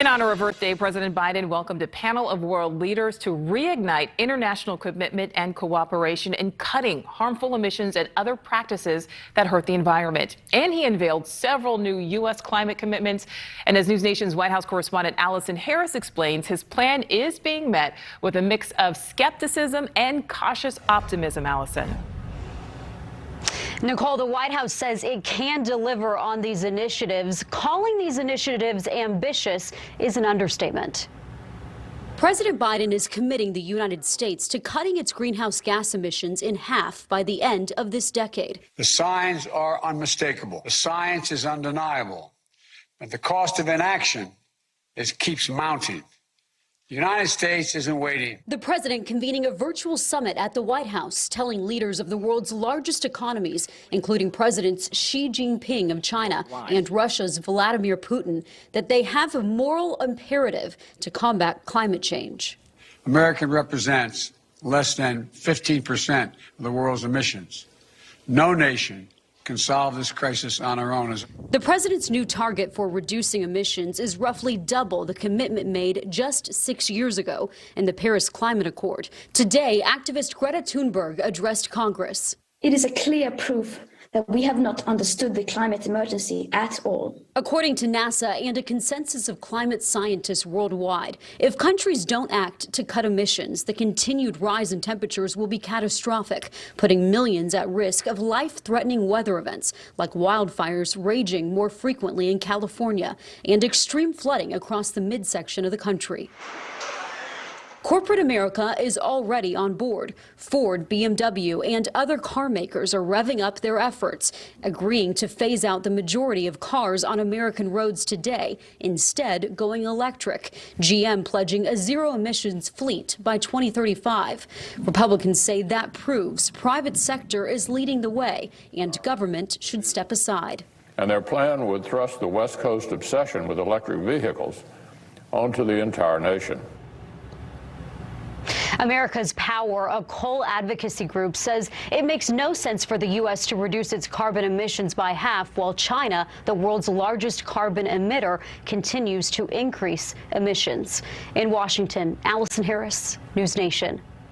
In honor of Earth Day, President Biden welcomed a panel of world leaders to reignite international commitment and cooperation in cutting harmful emissions and other practices that hurt the environment. And he unveiled several new U.S. climate commitments. And as News Nation's White House correspondent Allison Harris explains, his plan is being met with a mix of skepticism and cautious optimism. Allison. Nicole, the White House says it can deliver on these initiatives. Calling these initiatives ambitious is an understatement. President Biden is committing the United States to cutting its greenhouse gas emissions in half by the end of this decade. The signs are unmistakable. The science is undeniable. But the cost of inaction keeps mounting. The United States isn't waiting. The president convening a virtual summit at the White House, telling leaders of the world's largest economies, including Presidents Xi Jinping of China and Russia's Vladimir Putin, that they have a moral imperative to combat climate change. America represents less than 15% of the world's emissions. No nation can solve this crisis on our own. The president's new target for reducing emissions is roughly double the commitment made just 6 years ago in the Paris Climate Accord. Today, activist Greta Thunberg addressed Congress. It is a clear proof that we have not understood the climate emergency at all. According to NASA and a consensus of climate scientists worldwide, if countries don't act to cut emissions, the continued rise in temperatures will be catastrophic, putting millions at risk of life-threatening weather events like wildfires raging more frequently in California and extreme flooding across the midsection of the country. Corporate America is already on board. Ford, BMW, and other car makers are revving up their efforts, agreeing to phase out the majority of cars on American roads today, instead going electric. GM pledging a zero-emissions fleet by 2035. Republicans say that proves private sector is leading the way and government should step aside. And their plan would thrust the West Coast obsession with electric vehicles onto the entire nation. America's Power, a coal advocacy group, says it makes no sense for the U.S. to reduce its carbon emissions by half while China, the world's largest carbon emitter, continues to increase emissions. In Washington, Allison Harris, News Nation.